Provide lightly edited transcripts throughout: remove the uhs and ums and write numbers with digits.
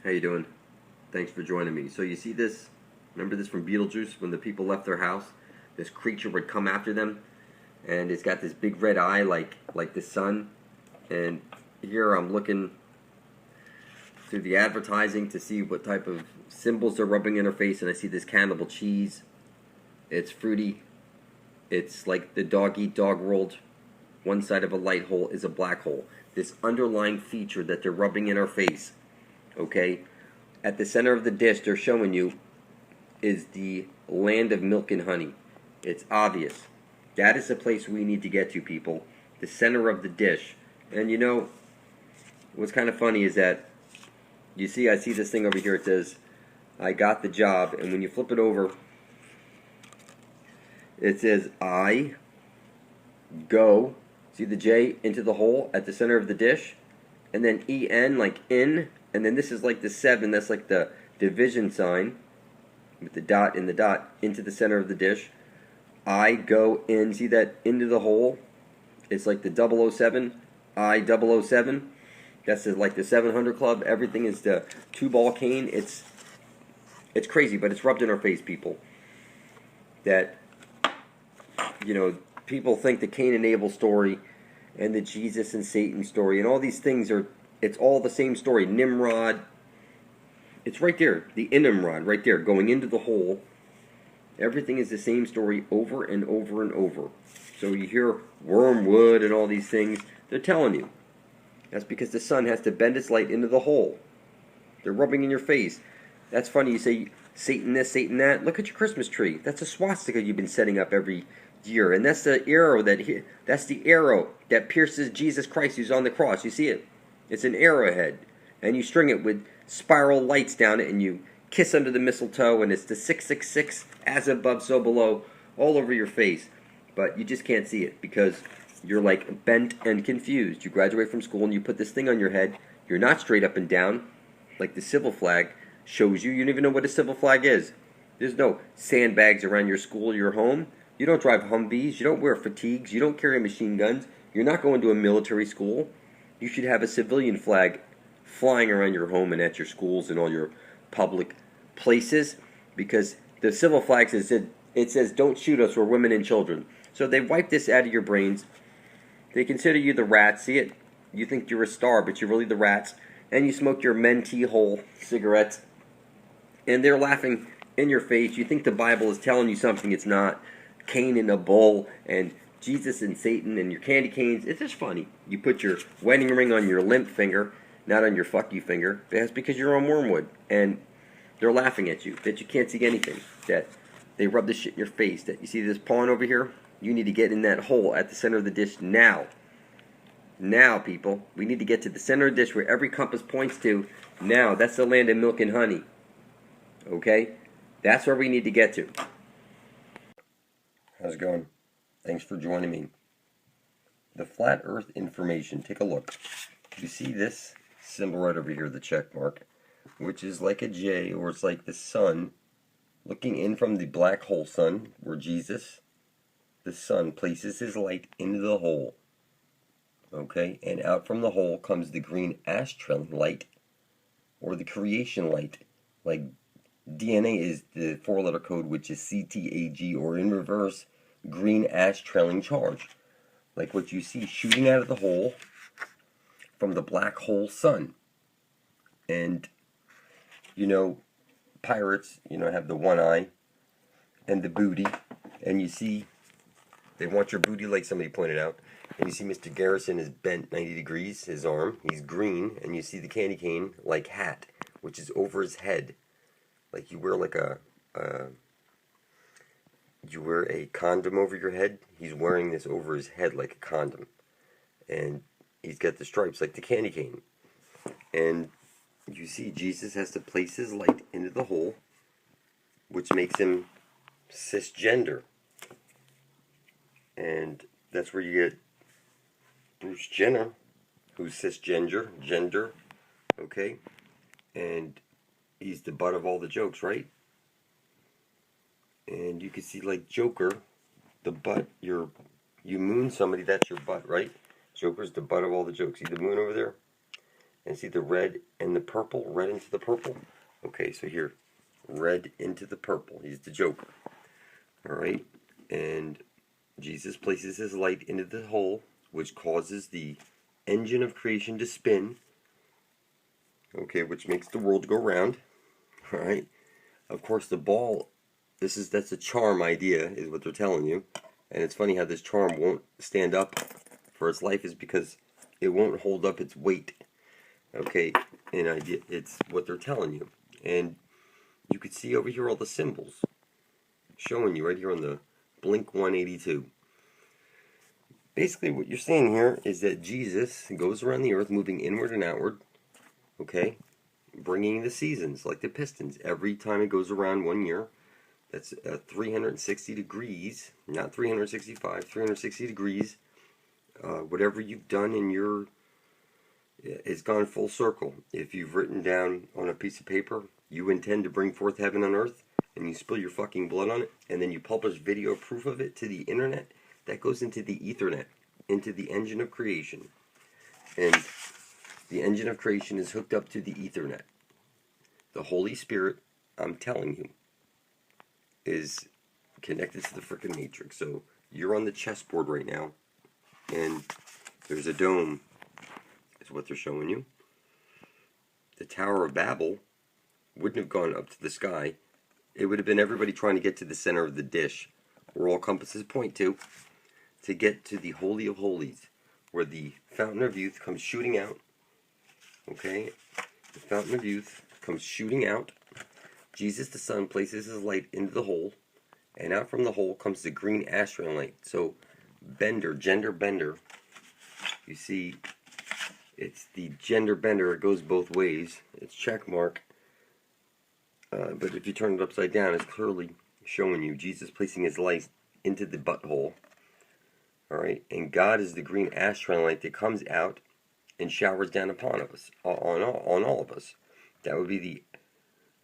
How you doing? Thanks for joining me. So you see this? Remember this from Beetlejuice when the people left their house? This creature would come after them, and it's got this big red eye like the sun. And here I'm looking through the advertising to see what type of symbols they're rubbing in her face, and I see this cannibal cheese. It's fruity. It's like the dog eat dog world. One side of a light hole is a black hole. This underlying feature that they're rubbing in our face, okay? At the center of the dish they're showing you is the land of milk and honey. It's obvious. That is the place we need to get to, people. The center of the dish. And you know, what's kind of funny is that, I see this thing over here. It says, I got the job. And when you flip it over, it says, I go, see the J into the hole at the center of the dish? And then EN, like in. And then this is like the 7. That's like the division sign with the dot in the dot into the center of the dish. I go in. See that into the hole? It's like the 007. I 007. That's like the 700 Club. Everything is the 2-ball cane. It's crazy, but it's rubbed in our face, people. That, you know, people think the Cain and Abel story and the Jesus and Satan story and all these things are, it's all the same story. Nimrod, it's right there. The Nimrod, right there, going into the hole. Everything is the same story over and over and over. So you hear wormwood and all these things. They're telling you. That's because the sun has to bend its light into the hole. They're rubbing in your face. That's funny. You say, Satan this, Satan that. Look at your Christmas tree. That's a swastika you've been setting up every year. And that's the arrow that pierces Jesus Christ who's on the cross. You see it? It's an arrowhead. And you string it with spiral lights down it, and you kiss under the mistletoe, and it's the 666, as above, so below, all over your face. But you just can't see it because you're like bent and confused. You graduate from school and you put this thing on your head. You're not straight up and down like the civil flag shows you. You don't even know what a civil flag is. There's no sandbags around your school, your home. You don't drive Humvees. You don't wear fatigues. You don't carry machine guns. You're not going to a military school. You should have a civilian flag flying around your home and at your schools and all your public places, because the civil flag says it says don't shoot us, we're women and children. So they wipe this out of your brains. They consider you the rats. See it? You think you're a star, but you're really the rats. And you smoke your mentee hole cigarettes. And they're laughing in your face. You think the Bible is telling you something it's not. Cain in a bull and Jesus and Satan and your candy canes. It's just funny. You put your wedding ring on your limp finger, not on your fuck you finger. That's because you're on wormwood. And they're laughing at you, that you can't see anything. That they rub this shit in your face. That you see this pawn over here? You need to get in that hole at the center of the dish now. Now, people. We need to get to the center of the dish where every compass points to. Now. That's the land of milk and honey. Okay? That's where we need to get to. How's it going? Thanks for joining me. The flat earth information. Take a look. You see this symbol right over here, the check mark, which is like a J, or it's like the sun looking in from the black hole sun, where Jesus, the sun, places his light into the hole. Okay? And out from the hole comes the green astral light, or the creation light. Like DNA is the 4-letter code, which is CTAG, or in reverse, green ash trailing charge. Like what you see shooting out of the hole from the black hole sun. And, you know, pirates, you know, have the one eye and the booty. And you see, they want your booty, like somebody pointed out. And you see Mr. Garrison is bent 90 degrees, his arm. He's green. And you see the candy cane, like hat, which is over his head. Like you wear like you wear a condom over your head. He's wearing this over his head like a condom. And he's got the stripes like the candy cane. And you see Jesus has to place his light into the hole, which makes him cisgender. And that's where you get Bruce Jenner, who's gender, okay? And he's the butt of all the jokes, right? And you can see, like Joker, the butt, you moon somebody, that's your butt, right? Joker's the butt of all the jokes. See the moon over there? And see the red and the purple, red into the purple? Okay, so here, red into the purple. He's the Joker. Alright, and Jesus places his light into the hole, which causes the engine of creation to spin. Okay, which makes the world go round. Alright, of course the ball, that's a charm idea, is what they're telling you. And it's funny how this charm won't stand up for its life is because it won't hold up its weight. Okay, an idea, it's what they're telling you. And you can see over here all the symbols showing you right here on the Blink 182. Basically what you're seeing here is that Jesus goes around the earth moving inward and outward, okay, bringing the seasons like the pistons. Every time it goes around 1 year, that's 360 degrees, not 365, 360 degrees. Whatever you've done in your it's gone full circle. If you've written down on a piece of paper, you intend to bring forth heaven on earth, and you spill your fucking blood on it, and then you publish video proof of it to the internet, that goes into the Ethernet, into the engine of creation. And the engine of creation is hooked up to the Ethernet. The Holy Spirit, I'm telling you, is connected to the frickin' matrix. So you're on the chessboard right now, and there's a dome, is what they're showing you. The Tower of Babel wouldn't have gone up to the sky. It would have been everybody trying to get to the center of the dish, where all compasses point to get to the Holy of Holies, where the Fountain of Youth comes shooting out. Okay? The Fountain of Youth comes shooting out. Jesus the Son places his light into the hole, and out from the hole comes the green astral light. So, gender bender, you see, it's the gender bender, it goes both ways. It's check mark. But if you turn it upside down, it's clearly showing you Jesus placing his light into the butthole. Alright, and God is the green astral light that comes out and showers down upon us, on all of us. That would be the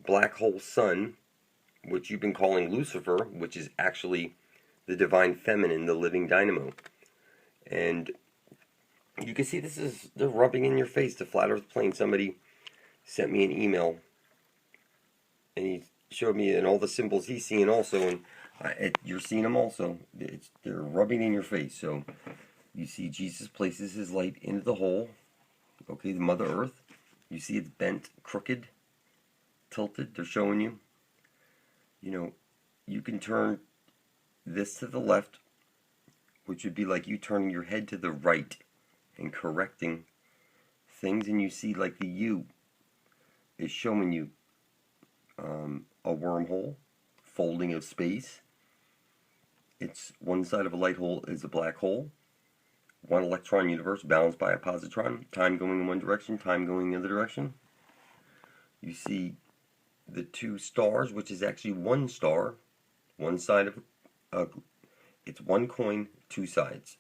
black hole sun, which you've been calling Lucifer, which is actually the divine feminine, the living dynamo. And you can see they're rubbing in your face, the flat earth plane. Somebody sent me an email, and he showed me and all the symbols he's seeing also, and you're seeing them also. They're rubbing in your face. So you see Jesus places his light into the hole, okay, the Mother Earth. You see it's bent, crooked, tilted. They're showing you. You know, you can turn this to the left, which would be like you turning your head to the right and correcting things, and you see like the U is showing you a wormhole, folding of space. It's one side of a light hole is a black hole. One electron universe balanced by a positron. Time going in one direction, time going the other direction. You see the two stars, which is actually one star. One side of it's one coin, two sides.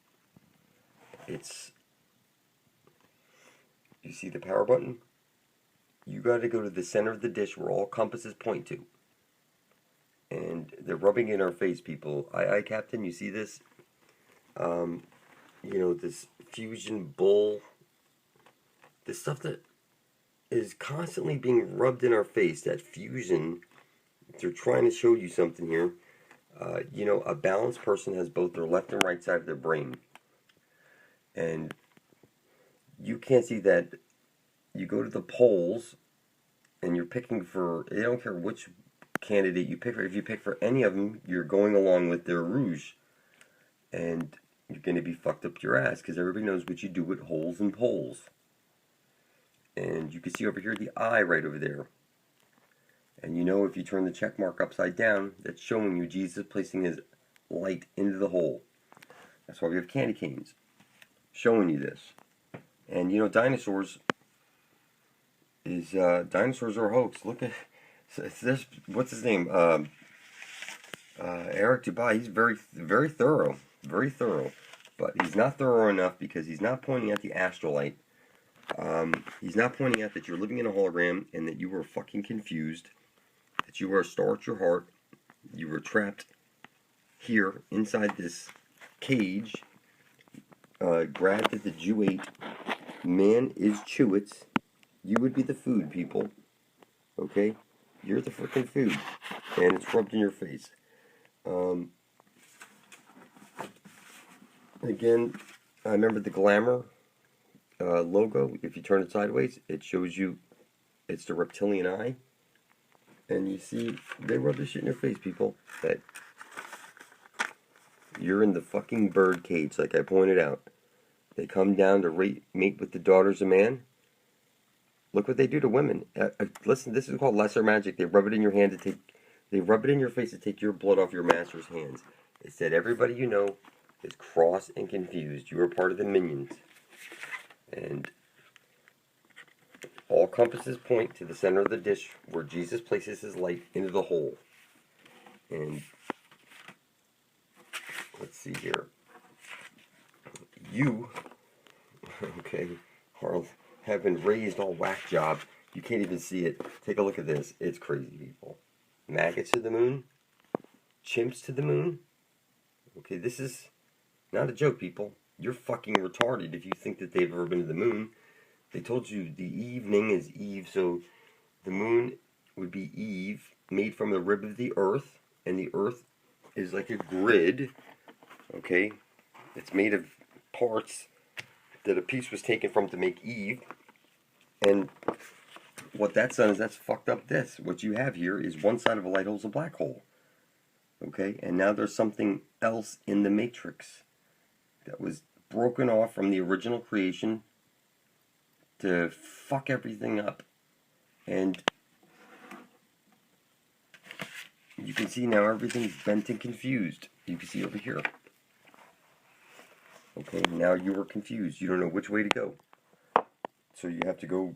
It's, you see the power button? You got to go to the center of the dish where all compasses point to. And they're rubbing in our face, people. Aye, Captain, you see this? You know, this fusion bull. This stuff that is constantly being rubbed in our face. That fusion. They're trying to show you something here. You know, a balanced person has both their left and right side of their brain. And you can't see that. You go to the polls, and you're picking for, they don't care which candidate you pick for. If you pick for any of them, you're going along with their rouge. And you're going to be fucked up your ass, because everybody knows what you do with holes and poles. And you can see over here the eye right over there. And you know, if you turn the check mark upside down, that's showing you Jesus placing his light into the hole. That's why we have candy canes showing you this. And you know, dinosaurs are a hoax. Look at this. What's his name? Eric Dubai. He's very thorough, but he's not thorough enough because he's not pointing at the astrolite. He's not pointing out that you're living in a hologram and that you were fucking confused, that you were a star at your heart, you were trapped here inside this cage, grabbed at the Jew ate. Man is Chewits, You would be the food, people. Okay? You're the freaking food. And it's rubbed in your face. Again, I remember the Glamour logo. If you turn it sideways, it shows you it's the reptilian eye. And you see, they rub this shit in your face, people. That you're in the fucking bird cage, like I pointed out. They come down to mate with the daughters of man. Look what they do to women. Listen, this is called lesser magic. They rub it in your hand to take. They rub it in your face to take your blood off your master's hands. It said everybody you know is cross and confused. You are part of the minions. And all compasses point to the center of the dish where Jesus places his light into the hole. And let's see here. You, okay, have been raised all whack job. You can't even see it. Take a look at this. It's crazy, people. Maggots to the moon. Chimps to the moon. Okay, this is not a joke, people. You're fucking retarded if you think that they've ever been to the moon. They told you the evening is Eve, so the moon would be Eve, made from the rib of the earth, and the earth is like a grid, okay? It's made of parts that a piece was taken from to make Eve, and what that's done is that's fucked up this. What you have here is one side of a light hole is a black hole, okay? And now there's something else in the matrix that was broken off from the original creation to fuck everything up. And you can see now everything's bent and confused. You can see over here. Okay, now you are confused. You don't know which way to go. So you have to go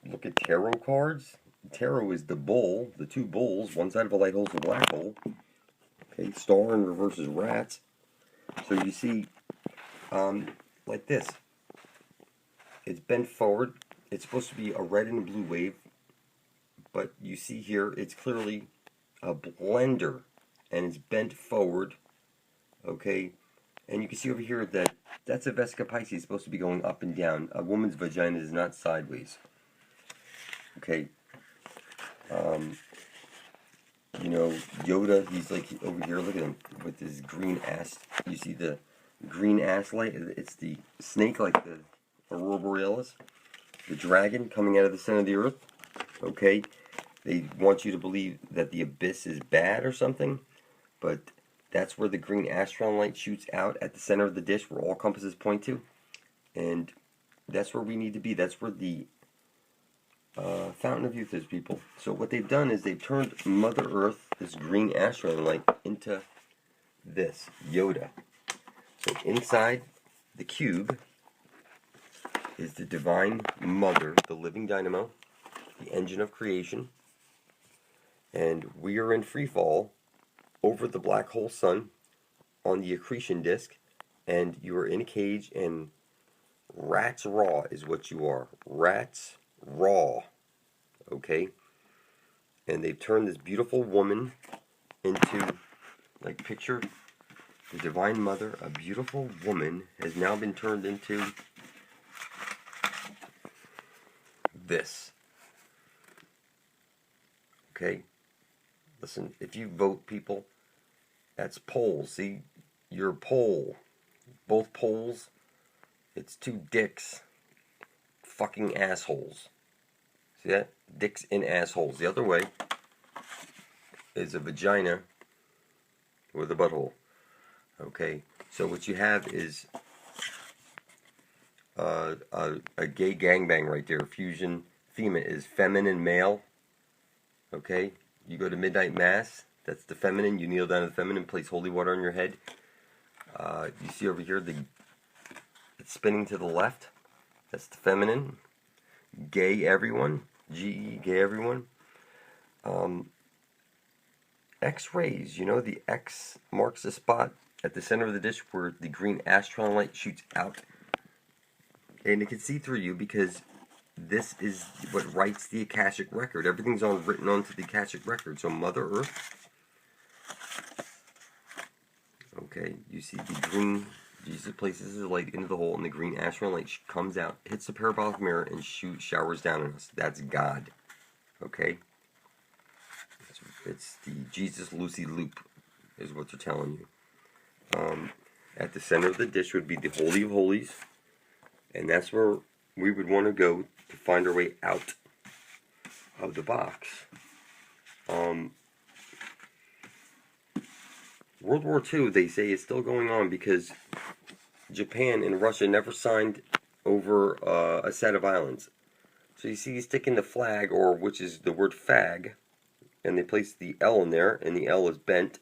look at tarot cards. Tarot is the bull, the two bulls. One side of a light hole is a black hole. Okay, star in reverse is rats. So you see, like this. It's bent forward. It's supposed to be a red and a blue wave. But you see here, it's clearly a blender. And it's bent forward. Okay. And you can see over here that that's a Vesica Pisces. It's supposed to be going up and down. A woman's vagina is not sideways. Okay. You know, Yoda, he's like over here. Look at him with his green ass. You see the green ass light? It's the snake, like the Aurora Borealis. The dragon coming out of the center of the earth. Okay. They want you to believe that the abyss is bad or something. But that's where the green astron light shoots out at the center of the dish where all compasses point to. And that's where we need to be. That's where the fountain of youth is, people. So what they've done is they've turned Mother Earth, this green astron light, into this, Yoda. So inside the cube is the Divine Mother, the living dynamo, the engine of creation. And we are in free fall over the black hole sun on the accretion disk, and you are in a cage, and rats raw is what you are. Rats raw. Okay? And they've turned this beautiful woman into, like, picture the Divine Mother. A beautiful woman has now been turned into this. Okay? Listen, if you vote, people, that's poles. See, you're a pole. Both poles, it's two dicks. Fucking assholes. See that? Dicks and assholes. The other way is a vagina with a butthole. Okay, so what you have is a gay gangbang right there. Fusion. Fema is feminine male. Okay, you go to midnight mass. That's the feminine. You kneel down to the feminine. Place holy water on your head. You see over here it's spinning to the left. That's the feminine. Gay everyone. G-E, gay everyone. X-rays. You know, the X marks the spot at the center of the dish where the green astron light shoots out. And it can see through you because this is what writes the Akashic record. Everything's all written onto the Akashic record. So Mother Earth. Okay, you see the green Jesus places his light into the hole, and the green astral light comes out, hits the parabolic mirror, and showers down on us. That's God. Okay? It's the Jesus Lucy loop, is what they're telling you. At the center of the dish would be the Holy of Holies, and that's where we would want to go to find our way out of the box. World War II, they say, is still going on because Japan and Russia never signed over a set of islands. So you see, you stick in the flag, or which is the word fag, and they place the L in there, and the L is bent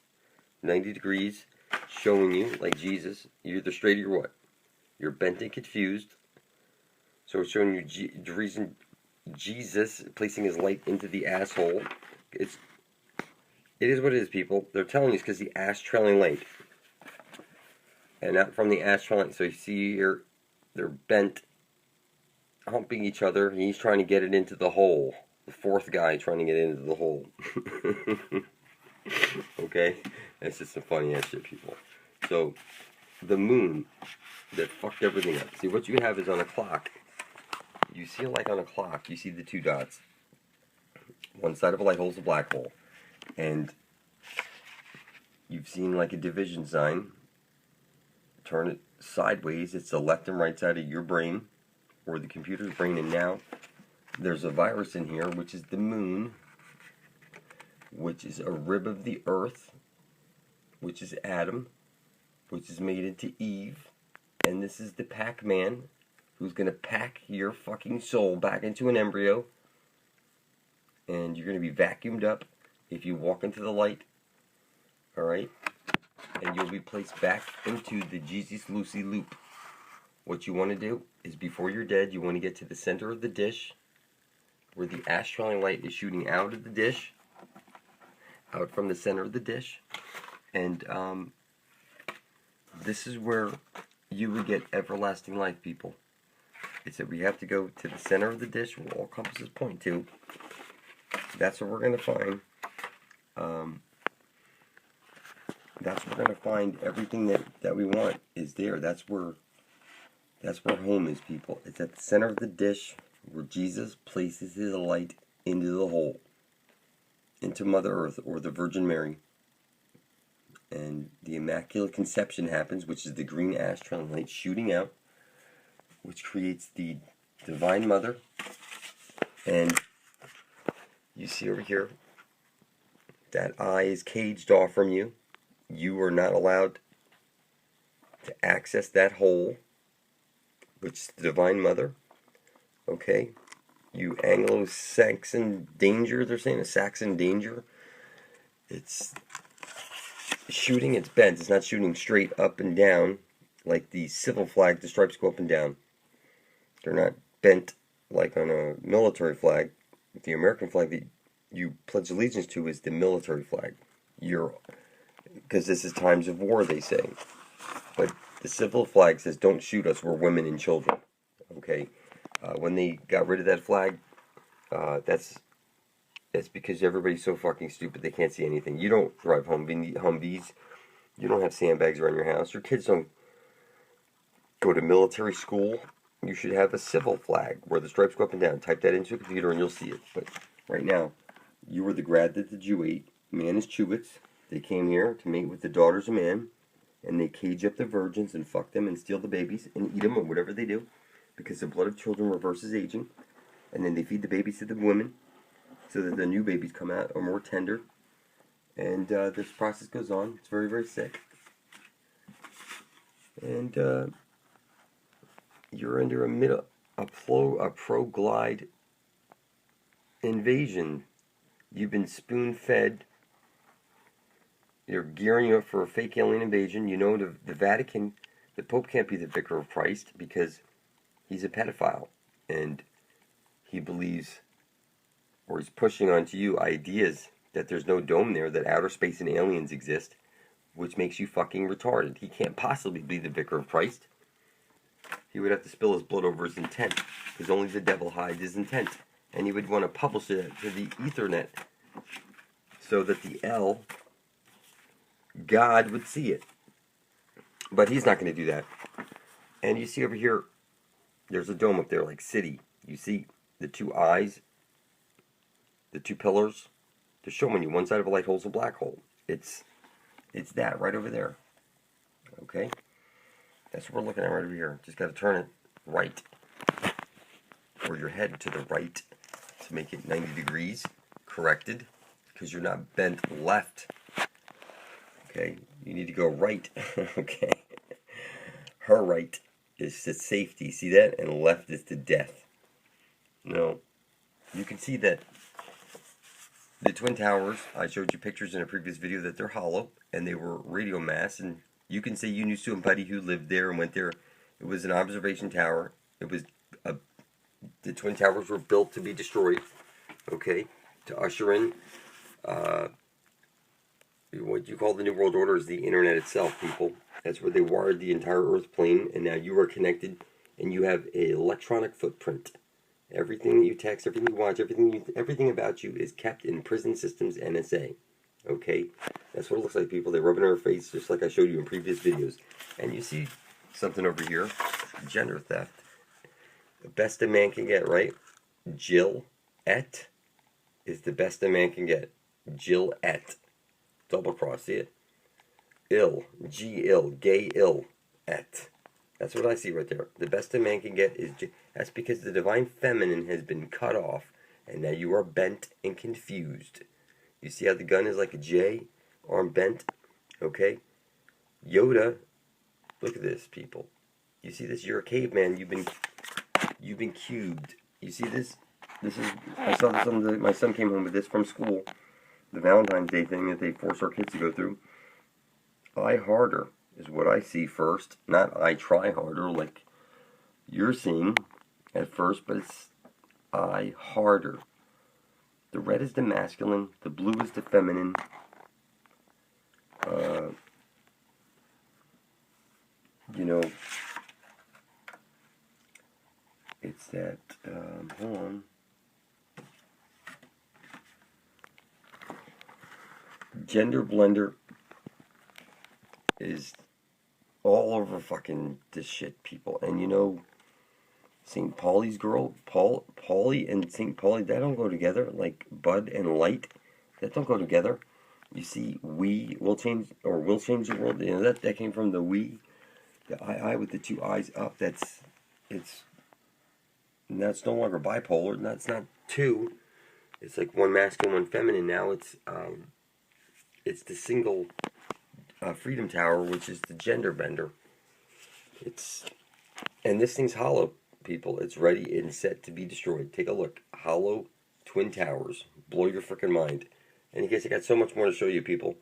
90 degrees, showing you, like Jesus, you're either straight or you're what? You're bent and confused. So it's showing you the reason Jesus placing his light into the asshole. It is what it is, people. They're telling you it's because the ass trailing light. And not from the ass trailing. So you see here, they're bent, humping each other. And he's trying to get it into the hole. The fourth guy trying to get into the hole. Okay? That's just some funny ass shit, people. So, the moon that fucked everything up. See, what you have is on a clock. You see, like on a clock, you see the two dots. One side of a light hole is a black hole. And you've seen like a division sign. Turn it sideways. It's the left and right side of your brain, or the computer's brain. And now there's a virus in here, which is the moon, which is a rib of the earth, which is Adam, which is made into Eve. And this is the Pac-Man, who's going to pack your fucking soul back into an embryo. And you're going to be vacuumed up if you walk into the light. Alright? And you'll be placed back into the Jesus Lucy loop. What you want to do is, before you're dead, you want to get to the center of the dish, where the astral light is shooting out of the dish, out from the center of the dish. And this is where you would get everlasting life, people. It's that we have to go to the center of the dish, where all compasses point to. That's what we're going to find. That's where we're going to find everything that we want is there. That's where home is, people. It's at the center of the dish, where Jesus places his light into the hole, into Mother Earth, or the Virgin Mary. And the Immaculate Conception happens, which is the green astral light shooting out, which creates the Divine Mother. And you see over here, that eye is caged off from you. You are not allowed to access that hole, which is the Divine Mother. Okay? You Anglo-Saxon danger, they're saying, a Saxon danger. It's shooting, it's bent. It's not shooting straight up and down like the civil flag. The stripes go up and down. They're not bent like on a military flag. The American flag that you pledge allegiance to is the military flag. Because this is times of war, they say. But the civil flag says, don't shoot us, we're women and children. Okay? When they got rid of that flag, that's because everybody's so fucking stupid they can't see anything. You don't drive Humvees. You don't have sandbags around your house. Your kids don't go to military school. You should have a civil flag where the stripes go up and down. Type that into a computer and you'll see it. But right now, you were the grad that the Jew ate. Man is Chubits. They came here to mate with the daughters of man, and they cage up the virgins and fuck them and steal the babies and eat them or whatever they do, because the blood of children reverses aging. And then they feed the babies to the women, so that the new babies come out are more tender. And this process goes on. It's very, very sick. And you're under a pro-glide invasion. You've been spoon-fed. You're gearing you up for a fake alien invasion. You know the Vatican, the Pope can't be the vicar of Christ because he's a pedophile. And he believes, or he's pushing onto you ideas that there's no dome there, that outer space and aliens exist, which makes you fucking retarded. He can't possibly be the vicar of Christ. He would have to spill his blood over his intent, because only the devil hides his intent. And he would want to publish it to the Ethernet, so that the L, God, would see it. But he's not going to do that. And you see over here, there's a dome up there like city. You see the two eyes, the two pillars. They're showing you one side of a light hole is a black hole. It's that right over there. Okay? That's what we're looking at right over here. Just got to turn it right. Or your head to the right to make it 90 degrees. Corrected. Because you're not bent left. Okay? You need to go right. Okay? Her right is to safety. See that? And left is to death. No. You can see that the Twin Towers, I showed you pictures in a previous video that they're hollow, and they were radio mass, and you can say you knew somebody who lived there and went there. It was an observation tower. It was the Twin Towers were built to be destroyed, okay, to usher in what you call the New World Order is the internet itself, people. That's where they wired the entire Earth plane, and now you are connected, and you have an electronic footprint. Everything that you text, everything you watch, everything about you is kept in prison systems NSA. Okay? That's what it looks like, people. They rub it in our face, just like I showed you in previous videos. And you see something over here. Gender theft. The best a man can get, right? Jill-ette is the best a man can get. Jill-ette. Double cross, see it? Ill. G-ill. Gay-ill-ette. That's what I see right there. The best a man can get is... That's because the divine feminine has been cut off, and now you are bent and confused. You see how the gun is like a J, arm bent? Okay? Yoda, look at this, people. You see this? You're a caveman. You've been cubed. You see this? This is... I saw this on my son came home with this from school. The Valentine's Day thing that they force our kids to go through. I harder is what I see first, not I try harder like you're seeing at first, but it's I harder. The red is the masculine, the blue is the feminine. You know, it's that, hold on. Gender blender is all over fucking this shit, people. And you know, St. Pauli's girl, Paulie and St. Pauli, that don't go together. Like Bud and Light, that don't go together. You see, we will change, or will change the world. You know, that came from the we, the I with the two eyes up. That's no longer bipolar. And that's not two. It's like one masculine, one feminine. Now it's the single Freedom Tower, which is the gender bender. And this thing's hollow, people. It's ready and set to be destroyed. Take a look. Hollow Twin Towers. Blow your freaking mind. And in case I got so much more to show you, people.